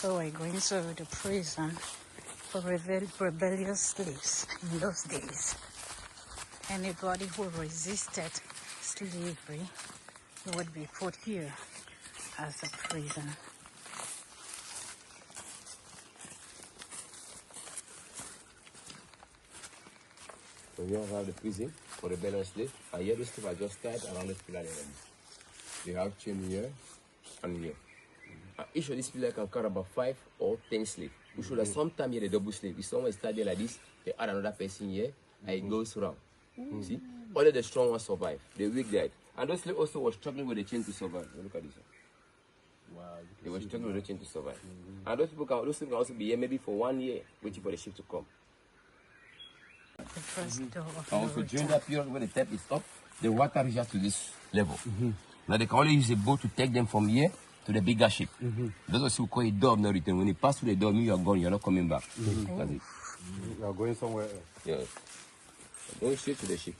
So we're going to the prison for rebellious slaves in those days. Anybody who resisted slavery would be put here as a prison. So here we have the prison for rebellious slaves, and here those people are just tied around this pillar like this. They have chain here and here. And each of these pillars can carry about 5 or 10 slaves. We show that sometimes here the double slave. If someone is tied there like this, they add another person here, and it goes around. You see? Only the strong ones survive. The weak died. And those slaves also were struggling with the chain to survive. Look at this one. Wow, they were struggling with the chain to survive. And those people can also be here maybe for 1 year, waiting for the ship to come. The first door of Also, during that period when the tap is up, the water reaches to this level. Now they can only use a boat to take them from here to the bigger ship. That's what we call a door of no return. When you pass through the door, you are gone, you're not coming back. That's it. You are going somewhere else. Yes. Going straight to the ship.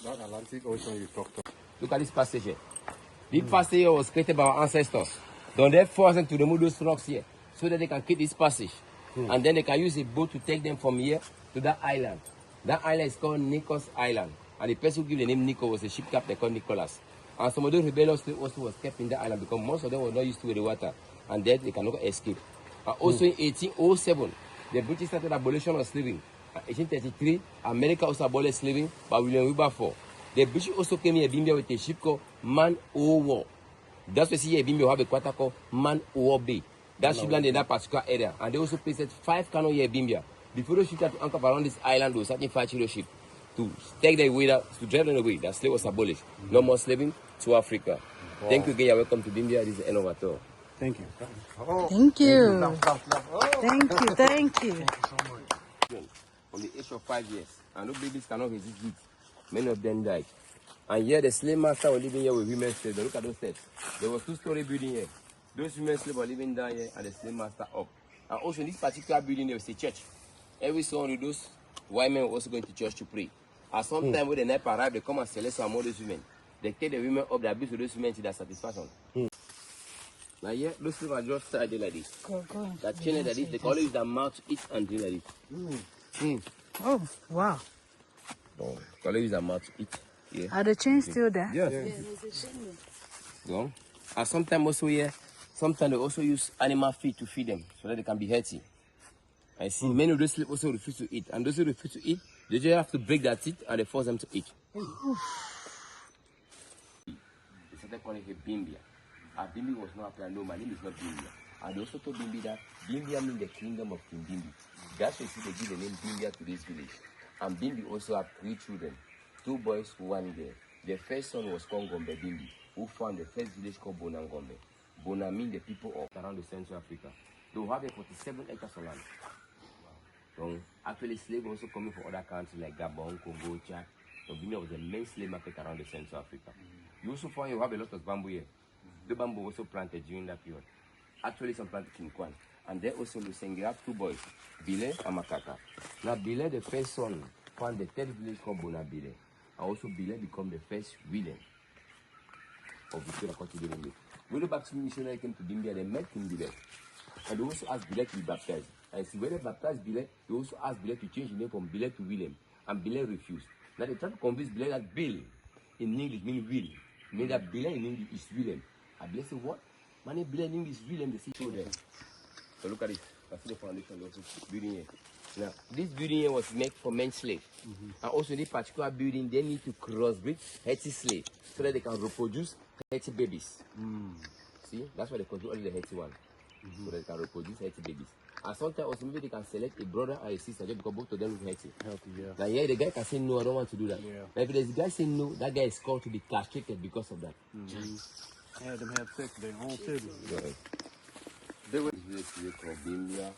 That Atlantic Ocean you talked about. Look at this passage here. This passage here was created by our ancestors. Don't they force them to remove those rocks here so that they can keep this passage. And then they can use a boat to take them from here to that island. That island is called Nicholas Island. And the person who gave the name Nico was a ship captain called Nicholas. And some of those rebellious also was kept in that island because most of them were not used to the water. And then they cannot escape. And also in 1807, the British started abolition of slavery. In 1833, America also abolished slavery by William Wilberforce. The British also came here in Bimbia with a ship called Man O' War. That's why you see here in Bimbia we have a quarter called Man O' War Bay. That ship landed in that particular area. And they also placed 5 canoes here in Bimbia. Before those ships had to anchor around this island, those certain 5 kilo ships to take them away, to drive them away. That slave was abolished. No more slaving to Africa. Wow. Thank you again. You're welcome to Bimbia. This is the end of our tour. Thank you. Thank you. Thank you. Thank you so much. From the age of 5 years. And no babies cannot resist heat. Many of them died. And here the slave master was living here with women slaves. Look at those steps. There was 2-story building here. Those women slaves were living down here and the slave master up. And also in this particular building there was a church. Every Sunday those white men were also going to church to pray. At some time when the night arrived, they come and select some of those women. They take the women up, they abuse those women to their satisfaction. Now here, those slaves are just tied like this. That chain like this, they call it the mouth, eat and drink like this. Oh, wow. Oh, call it the mouth, eat. Yeah. Are the chains still there? Yes. Yeah, there's a chain there. Well, and sometimes also here, sometimes they also use animal feed to feed them so that they can be healthy. I see many of those slaves also refuse to eat. And those who refuse to eat, they just have to break their teeth and they force them to eat. They started calling it Bimbia. And Bimbi was not applied. No, my name is not Bimbia. And they also told Bimbi that Bimbia means the kingdom of King Bimbi. That's why they give the name Bimbia to this village. And Bimbi also had 3 children, 2 boys, 1 girl. The first son was called Gombe Bimbi, who found the first village called Bonangombe. Bona means the people of around the Central Africa. They have 47 hectares of land. So actually slaves also coming from other countries like Gabon, Congo, Chad. So Bimbia was the main slave market around the Central Africa. You also find you have a lot of bamboo here. The bamboo also planted during that period. Actually some planted in Kwan. And they also they have 2 boys, Bile and Makaka. Now Bile, the first son, found the 3rd village called Bonabile. And also Bile became the first William of Victoria Continental. When the Baptist missionary came to Bimbia, they met King Bile. And they also asked Bile to be baptized. And see, when they baptized Bile, they also asked Bile to change the name from Bile to William. And Bile refused. Now they tried to convince Bile that Bill in English means will. Means that Bile in English is William. And Bile said, what? My name Bile in English is William. They see show there. So look at it. That's the foundation of the building here. Now, this building here was made for men slaves. And also in this particular building, they need to crossbreed healthy slaves so that they can reproduce healthy babies. See, that's why they control only the healthy one. So that they can reproduce healthy babies. And sometimes also maybe they can select a brother or a sister just because both of them look healthy. Yeah. Now here the guy can say no, I don't want to do that. Yeah. Now if there's a guy saying no, that guy is called to be castrated because of that. Yeah, them have sex with their own children. Right. This village called Bimbia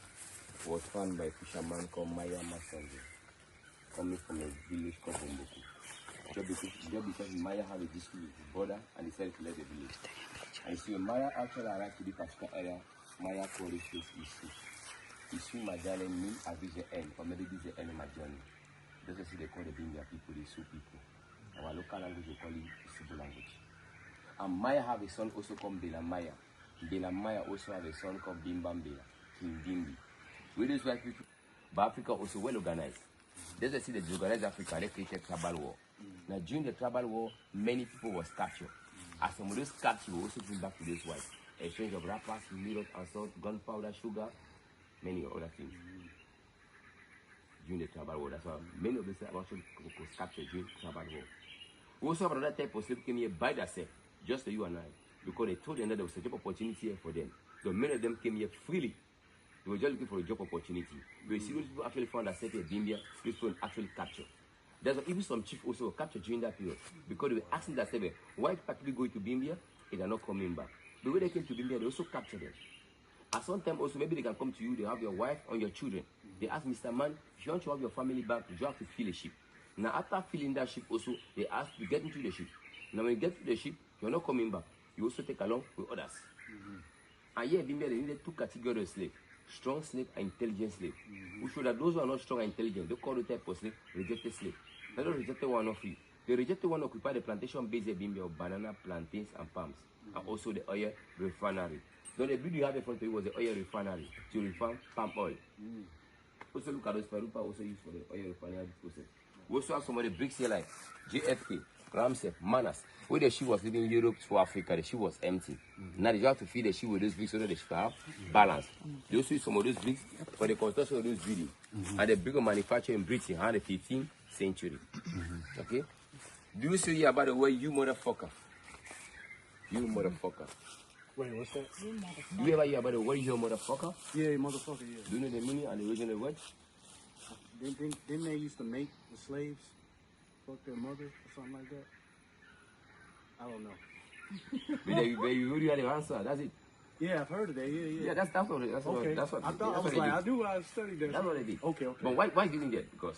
was found by a fisherman called Maya Masonge, coming from a village called Bomboku. Just because Maya had a dispute with his brother and decided to let the village. And so Maya actually arrived to the particular area, Maya called this place Isu. Isu Majale means I reach the end, or maybe this is the end of my journey. That's what they call the Bimbia people, the Isu people. Our local language we call it Isubu language. And Maya have a son also called Bela Maya. Bela Maya also have a son called Bimbia, Bimbi. With these white people, but Africa also well organized. There's a see the disorganized Africa, they created tribal war. Now during the tribal war, many people was captured. As some of those captured were also bring back to those whites. Exchange of wrappers, mirrors, assault, gunpowder, sugar, many other things. During the tribal war, that's why many of these actually was captured during the tribal war. We also have another type of slave came here by themselves, just you and I, because they told them that there was a job opportunity here for them. So many of them came here freely. They were just looking for a job opportunity. But you see, those people actually found themselves in Bimbia, these people actually captured. There's even some chiefs also were captured during that period because they were asking themselves, why people going to Bimbia and they're not coming back? The way they came to Bimbia, they also captured them. At some time also, maybe they can come to you, they have your wife or your children. They ask, Mr. Man, if you want to have your family back, you have to fill a ship. Now, after filling that ship also, they ask to get into the ship. Now, when you get to the ship, you're not coming back. You also take along with others. And here, Bimbia, they needed two categories of slaves. Strong slave and intelligent slave. We show that those who are not strong and intelligent, they call the type of slave rejected slave. Now, those rejected one not free. The rejected one occupied the plantation based in Bimbia of banana, plantains, and palms, and also the oil refinery. So the building you have in front of you was the oil refinery to refine palm oil. Also look at those Perupa also used for the oil refinery process. We also have some of the bricks here like JFK, Ramsey, Manas. Where the ship was leaving Europe to Africa, the ship was empty. Now they have to feed the ship with those bricks so that the ship have balance. They also use some of those bricks for the construction of those buildings. And the bigger manufacturer in Britain in the 15th century. Okay? Do you see about the word you motherfucker? You motherfucker. Wait, what's that? Do you ever hear about the word you motherfucker? Yeah, motherfucker, yeah. Do you know the meaning and the original word? Didn't they used to make the slaves fuck their mother or something like that? I don't know. But you already had the answer. That's it. Yeah, I've heard of that. Yeah. Yeah, that's what it, that's Okay. what that's what I thought that's I was what like, they I did. knew I studied that. That's what they did. Okay. But why didn't they? Because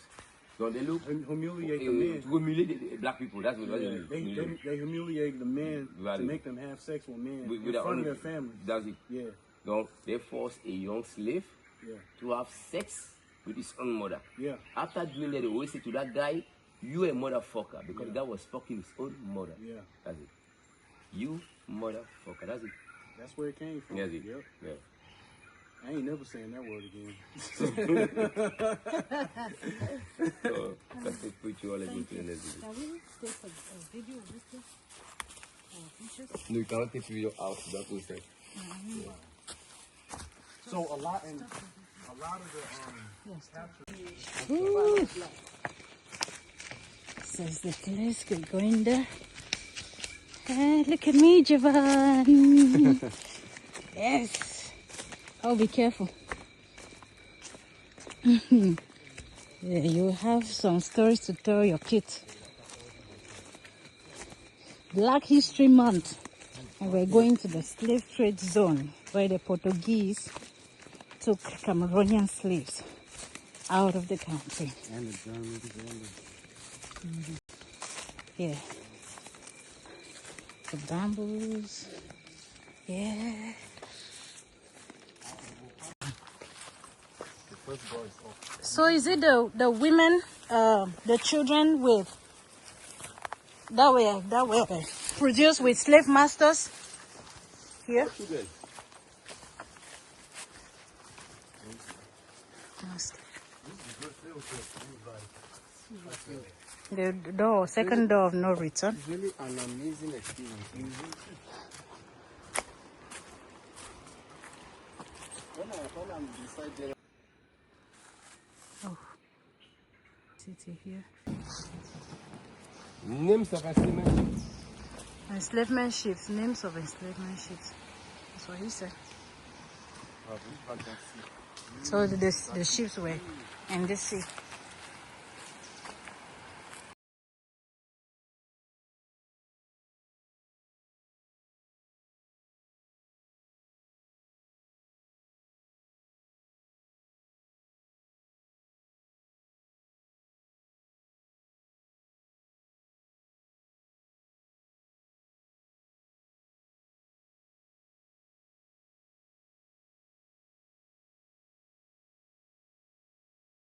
don't they look Humiliate the to men. humiliate the black people. That's what Yeah, they do. they humiliate the men Right. to make them have sex with men With in their front own- of their families. That's it. Yeah, No, they force a young slave yeah, to have sex with his own mother. yeah. After doing that, they always say to that guy, "You a motherfucker," because the guy was fucking his own mother. Yeah. That's it. You motherfucker. That's it. That's where it came from. That's it. Yep. Yeah. I ain't never saying that word again. So let's put you all into the next video. Can we take a video with you? Pictures? No, you cannot take video out. That was it. So a lot of the Yes. Ooh. So is the place we're going there? Ah, look at me, Javon. Yes. Oh, be careful. Yeah, you have some stories to tell your kids. Black History Month. And we're going to the slave trade zone where the Portuguese took Cameroonian slaves out of the country. and the Germans and the Yeah. The bamboos. Yeah. first bar is off. So is it the women, the children with that were produced with slave masters here? The door, second door of no return. It's really an amazing experience. When I'm beside there. Oh, city here. Names of enslavement. Enslavement ships, names of enslavement ships. That's what he said. So the ships were in this sea.